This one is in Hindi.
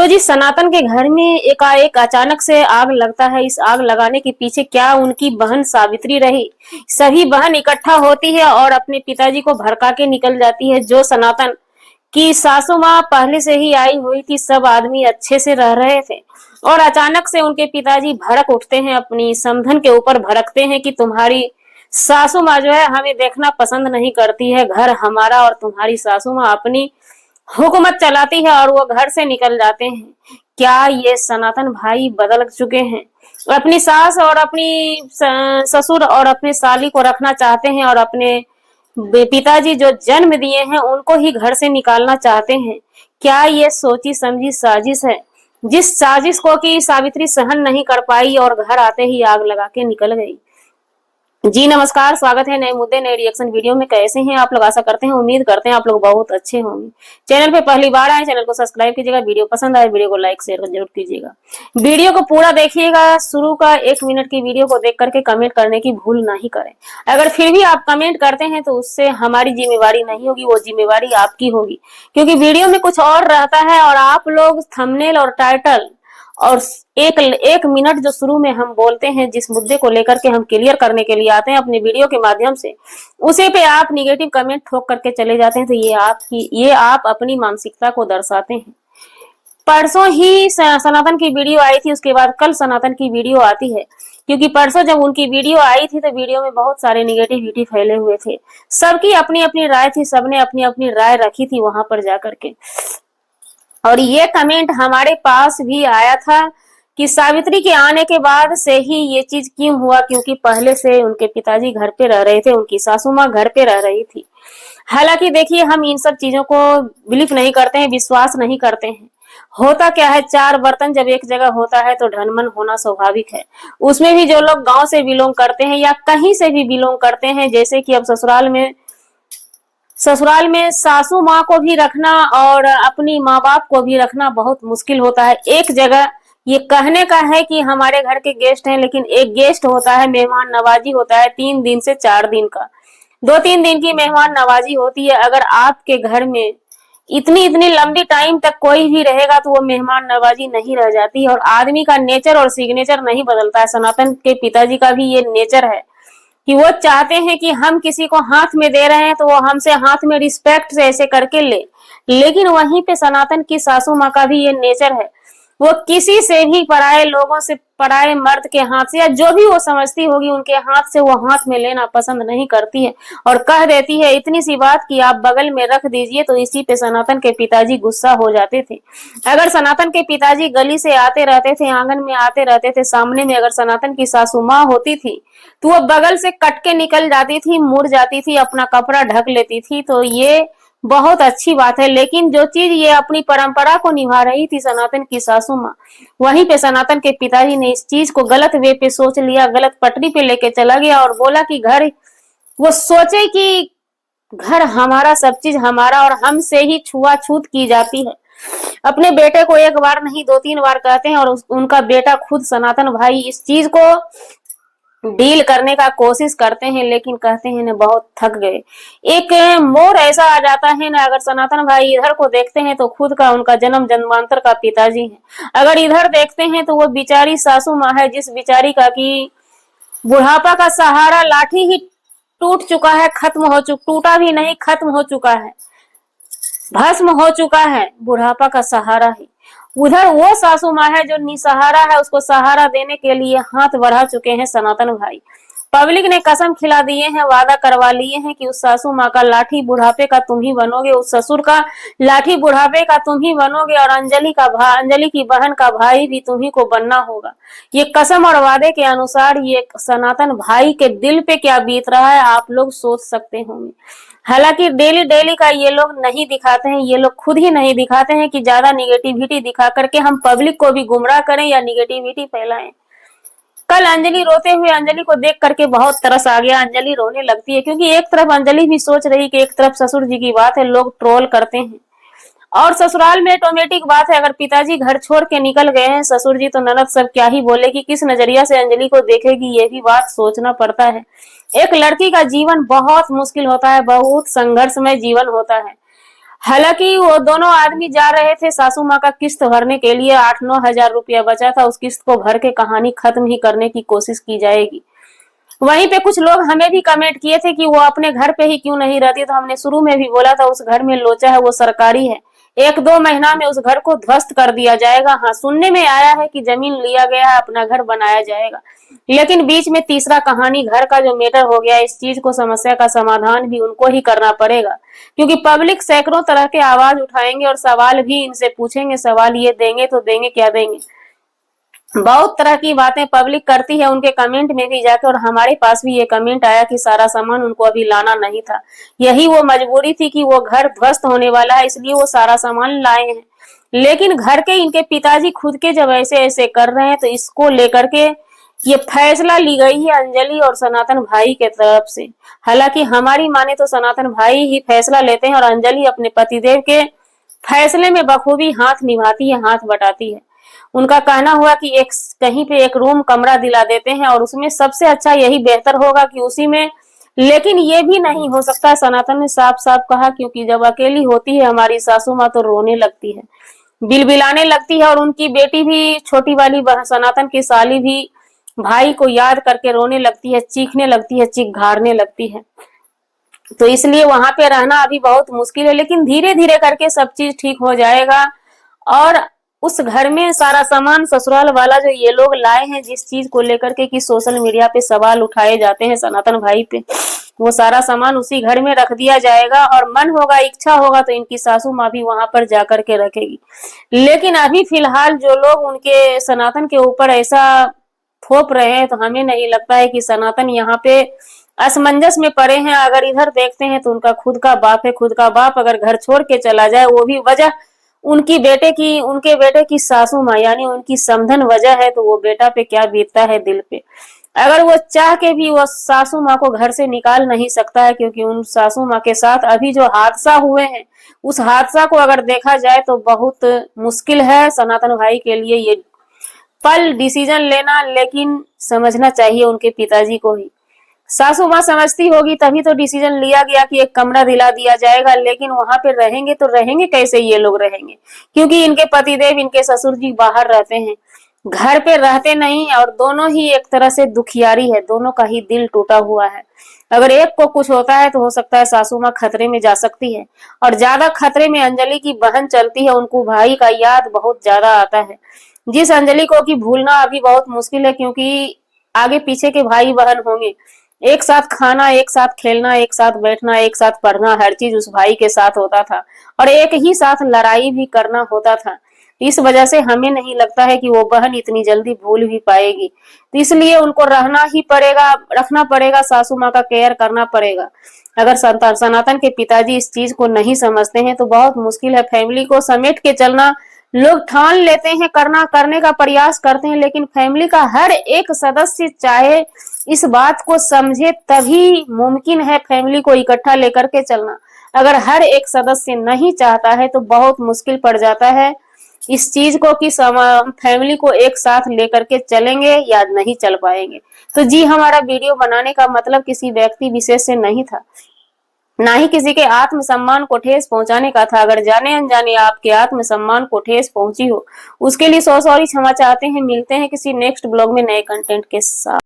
तो जी सनातन के घर में एकाएक अचानक से आग लगता है। इस आग लगाने के पीछे क्या उनकी बहन सावित्री रही? सभी बहन इकट्ठा होती है और अपने पिताजी को भड़का के निकल जाती है। जो सनातन की सासू माँ पहले से ही आई हुई थी, सब आदमी अच्छे से रह रहे थे और अचानक से उनके पिताजी भड़क उठते हैं, अपनी समधन के ऊपर भड़कते हैं कि तुम्हारी सासू माँ जो है हमें देखना पसंद नहीं करती है, घर हमारा और तुम्हारी सासू माँ अपनी हुकूमत चलाती है, और वो घर से निकल जाते हैं। क्या ये सनातन भाई बदल चुके हैं? अपनी सास और अपनी ससुर और अपने साली को रखना चाहते हैं और अपने पिताजी जो जन्म दिए हैं उनको ही घर से निकालना चाहते हैं। क्या ये सोची समझी साजिश है, जिस साजिश को कि सावित्री सहन नहीं कर पाई और घर आते ही आग लगा के निकल गई। जी नमस्कार, स्वागत है नए मुद्दे नए रिएक्शन वीडियो में। कैसे हैं आप लोग? आशा करते हैं, उम्मीद करते हैं आप लोग बहुत अच्छे होंगे। चैनल पे पहली बार आए, चैनल को सब्सक्राइब कीजिएगा। वीडियो पसंद आए वीडियो को लाइक शेयर जरूर कीजिएगा। वीडियो को पूरा देखिएगा, शुरू का 1 मिनट की वीडियो को देख करके कमेंट करने की भूल नहीं करें। अगर फिर भी आप कमेंट करते हैं तो उससे हमारी जिम्मेवारी नहीं होगी, वो जिम्मेवारी आपकी होगी, क्योंकि वीडियो में कुछ और रहता है और आप लोग थंबनेल और टाइटल और एक मिनट जो शुरू में हम बोलते हैं, जिस मुद्दे को लेकर के हम क्लियर करने के लिए आते हैं अपने वीडियो के माध्यम से, उसी पे आप निगेटिव कमेंट ठोक करके चले जाते हैं। तो ये आप अपनी मानसिकता को दर्शाते हैं। परसों ही सनातन की वीडियो आई थी, उसके बाद कल सनातन की वीडियो आती है, क्योंकि परसों जब उनकी वीडियो आई थी तो वीडियो में बहुत सारे निगेटिविटी फैले हुए थे। सबकी अपनी अपनी राय थी, सबने अपनी अपनी राय रखी थी वहां पर जाकर के। और ये कमेंट हमारे पास भी आया था कि सावित्री के आने के बाद से ही ये चीज क्यों हुआ, क्योंकि पहले से उनके पिताजी घर पे रह रहे थे, उनकी सासू माँ घर पे रह रही थी। हालांकि देखिए, हम इन सब चीजों को बिलीव नहीं करते हैं, विश्वास नहीं करते हैं। होता क्या है, 4 बर्तन जब एक जगह होता है तो ढनमन होना स्वाभाविक है। उसमें भी जो लोग गांव से बिलोंग करते हैं या कहीं से भी बिलोंग करते हैं, जैसे कि अब ससुराल में सासू माँ को भी रखना और अपनी माँ बाप को भी रखना बहुत मुश्किल होता है एक जगह। ये कहने का है कि हमारे घर के गेस्ट हैं, लेकिन एक गेस्ट होता है, मेहमान नवाजी होता है 3 दिन से 4 दिन का, 2-3 दिन की मेहमान नवाजी होती है। अगर आपके घर में इतनी इतनी लंबी टाइम तक कोई भी रहेगा तो वो मेहमान नवाजी नहीं रह जाती। और आदमी का नेचर और सिग्नेचर नहीं बदलता है। सनातन के पिताजी का भी ये नेचर है कि वो चाहते हैं कि हम किसी को हाथ में दे रहे हैं तो वो हमसे हाथ में रिस्पेक्ट से ऐसे करके ले। लेकिन वहीं पे सनातन की सासू माँ का भी ये नेचर है, वो किसी से भी, पराये लोगों से, पराये मर्द के हाथ से या जो भी वो समझती होगी उनके हाथ से वो हाथ में लेना पसंद नहीं करती है और कह देती है इतनी सी बात कि आप बगल में रख दीजिए। तो इसी पे सनातन के पिताजी गुस्सा हो जाते थे। अगर सनातन के पिताजी गली से आते रहते थे, आंगन में आते रहते थे, सामने में अगर सनातन की सासू माँ होती थी तो वो बगल से कट के निकल जाती थी, मुड़ जाती थी, अपना कपड़ा ढक लेती थी। तो ये बहुत अच्छी बात है। लेकिन जो चीज ये अपनी परंपरा को निभा रही थी सनातन की सासू माँ, वहीं पे सनातन के पिताजी ने इस चीज को गलत वे पे सोच लिया, गलत पटरी पे लेके चला गया और बोला कि घर, वो सोचे कि घर हमारा, सब चीज हमारा और हमसे ही छुआछूत की जाती है। अपने बेटे को 1 बार नहीं 2-3 बार कहते हैं और उनका बेटा खुद सनातन भाई इस चीज को डील करने का कोशिश करते हैं, लेकिन कहते हैं ना बहुत थक गए। एक मोड़ ऐसा आ जाता है ना, अगर सनातन भाई इधर को देखते हैं तो खुद का, उनका जन्म जन्मांतर का पिताजी है। अगर इधर देखते हैं तो वो बेचारी सासू माँ है, जिस बेचारी का कि बुढ़ापा का सहारा लाठी ही टूट चुका है, खत्म हो चुका, टूटा भी नहीं खत्म हो चुका है, भस्म हो चुका है बुढ़ापा का सहारा ही। उधर वो सासू माँ है जो निसहारा है, उसको सहारा देने के लिए हाथ बढ़ा चुके हैं सनातन भाई। पब्लिक ने कसम खिला दिए हैं, वादा करवा लिए हैं कि उस सासू माँ का लाठी बुढ़ापे का तुम ही बनोगे, उस ससुर का लाठी बुढ़ापे का तुम ही बनोगे, और अंजलि की बहन का भाई भी तुम ही को बनना होगा। ये कसम और वादे के अनुसार ये सनातन भाई के दिल पे क्या बीत रहा है आप लोग सोच सकते होंगे। हालांकि डेली डेली का ये लोग नहीं दिखाते हैं, ये लोग खुद ही नहीं दिखाते हैं कि ज्यादा निगेटिविटी दिखा करके हम पब्लिक को भी गुमराह करें या निगेटिविटी फैलाएं। कल अंजलि रोते हुए, अंजलि को देख करके बहुत तरस आ गया। अंजलि रोने लगती है क्योंकि एक तरफ अंजलि भी सोच रही कि एक तरफ ससुर जी की बात है, लोग ट्रोल करते हैं और ससुराल में ऑटोमेटिक बात है, अगर पिताजी घर छोड़ के निकल गए हैं ससुर जी, तो ननद सब क्या ही बोलेगी, किस नजरिया से अंजलि को देखेगी, ये भी बात सोचना पड़ता है। एक लड़की का जीवन बहुत मुश्किल होता है, बहुत संघर्षमय जीवन होता है। हालांकि वो दोनों आदमी जा रहे थे सासू माँ का किस्त भरने के लिए, 8-9 हजार रुपया बचा था, उस किस्त को भर के कहानी खत्म ही करने की कोशिश की जाएगी। वहीं पे कुछ लोग हमें भी कमेंट किए थे कि वो अपने घर पे ही क्यों नहीं रहती, तो हमने शुरू में भी बोला था उस घर में लोचा है, वो सरकारी है, 1-2 महीना में उस घर को ध्वस्त कर दिया जाएगा। हाँ, सुनने में आया है कि जमीन लिया गया है, अपना घर बनाया जाएगा, लेकिन बीच में तीसरा कहानी घर का जो मैटर हो गया, इस चीज को समस्या का समाधान भी उनको ही करना पड़ेगा, क्योंकि पब्लिक सैकड़ों तरह के आवाज उठाएंगे और सवाल भी इनसे पूछेंगे। सवाल ये देंगे तो देंगे क्या देंगे, बहुत तरह की बातें पब्लिक करती है उनके कमेंट में भी जाके, और हमारे पास भी ये कमेंट आया कि सारा सामान उनको अभी लाना नहीं था, यही वो मजबूरी थी कि वो घर ध्वस्त होने वाला है, इसलिए वो सारा सामान लाए हैं। लेकिन घर के इनके पिताजी खुद के जब ऐसे ऐसे कर रहे हैं, तो इसको लेकर के ये फैसला ली गई है अंजलि और सनातन भाई के तरफ से। हालांकि हमारी माने तो सनातन भाई ही फैसला लेते हैं और अंजलि अपने पतिदेव के फैसले में बखूबी हाथ निभाती है, हाथ बटाती है। उनका कहना हुआ कि एक कहीं पे एक रूम कमरा दिला देते हैं और उसमें सबसे अच्छा यही बेहतर होगा कि उसी में, लेकिन ये भी नहीं हो सकता, सनातन ने साफ साफ कहा, क्योंकि जब अकेली होती है हमारी सासू माँ तो रोने लगती है, बिलबिलाने लगती है, और उनकी बेटी भी छोटी वाली सनातन की साली भी भाई को याद करके रोने लगती है, चीखने लगती है, चीख लगती है। तो इसलिए वहां पे रहना अभी बहुत मुश्किल है, लेकिन धीरे धीरे करके सब चीज ठीक हो जाएगा। और उस घर में सारा सामान ससुराल वाला जो ये लोग लाए हैं, जिस चीज को लेकर के कि सोशल मीडिया पे सवाल उठाए जाते हैं सनातन भाई पे, वो सारा सामान उसी घर में रख दिया जाएगा, और मन होगा, इच्छा होगा तो इनकी सासू माँ भी वहां पर जाकर के रखेगी। लेकिन अभी फिलहाल जो लोग उनके सनातन के ऊपर ऐसा थोप रहे हैं, तो हमें नहीं लगता है कि सनातन यहाँ पे असमंजस में पड़े हैं। अगर इधर देखते हैं तो उनका खुद का बाप है, खुद का बाप अगर घर छोड़ के चला जाए, वो भी वजह उनके बेटे की सासू माँ यानी उनकी समधन वजह है, तो वो बेटा पे क्या बीतता है दिल पे। अगर वो चाह के भी वो सासू माँ को घर से निकाल नहीं सकता है, क्योंकि उन सासू माँ के साथ अभी जो हादसा हुए हैं, उस हादसा को अगर देखा जाए तो बहुत मुश्किल है सनातन भाई के लिए ये पल डिसीजन लेना। लेकिन समझना चाहिए उनके पिताजी को ही, सासू माँ समझती होगी तभी तो डिसीजन लिया गया कि एक कमरा दिला दिया जाएगा। लेकिन वहां पे रहेंगे तो रहेंगे कैसे ये लोग रहेंगे, क्योंकि इनके पतिदेव, इनके ससुर जी बाहर रहते हैं, घर पे रहते नहीं, और दोनों ही एक तरह से दुखियारी है, दोनों का ही दिल टूटा हुआ है। अगर एक को कुछ होता है तो हो सकता है सासू माँ खतरे में जा सकती है, और ज्यादा खतरे में अंजलि की बहन चलती है, उनको भाई का याद बहुत ज्यादा आता है, जिस अंजलि को कि भूलना अभी बहुत मुश्किल है, क्योंकि आगे पीछे के भाई बहन होंगे, एक साथ खाना, एक साथ खेलना, एक साथ बैठना, एक साथ पढ़ना, हर चीज उस भाई के साथ होता था, और एक ही साथ लड़ाई भी करना होता था। इस वजह से हमें नहीं लगता है कि वो बहन इतनी जल्दी भूल भी पाएगी, तो इसलिए उनको रहना ही पड़ेगा, रखना पड़ेगा, सासू माँ का केयर करना पड़ेगा। अगर सनातन के पिताजी इस चीज को नहीं समझते हैं तो बहुत मुश्किल है। फैमिली को समेट के चलना लोग ठान लेते हैं, करने का प्रयास करते हैं, लेकिन फैमिली का हर एक सदस्य चाहे इस बात को समझे तभी मुमकिन है फैमिली को इकट्ठा लेकर के चलना। अगर हर एक सदस्य नहीं चाहता है तो बहुत मुश्किल पड़ जाता है इस चीज को कि फैमिली को एक साथ लेकर के चलेंगे या नहीं चल पाएंगे। तो जी, हमारा वीडियो बनाने का मतलब किसी व्यक्ति विशेष से नहीं था, ना ही किसी के आत्मसम्मान को ठेस पहुंचाने का था। अगर जाने अनजाने आपके आत्मसम्मान को ठेस पहुंची हो, उसके लिए सॉरी क्षमा चाहते हैं। मिलते हैं किसी नेक्स्ट ब्लॉग में नए कंटेंट के साथ।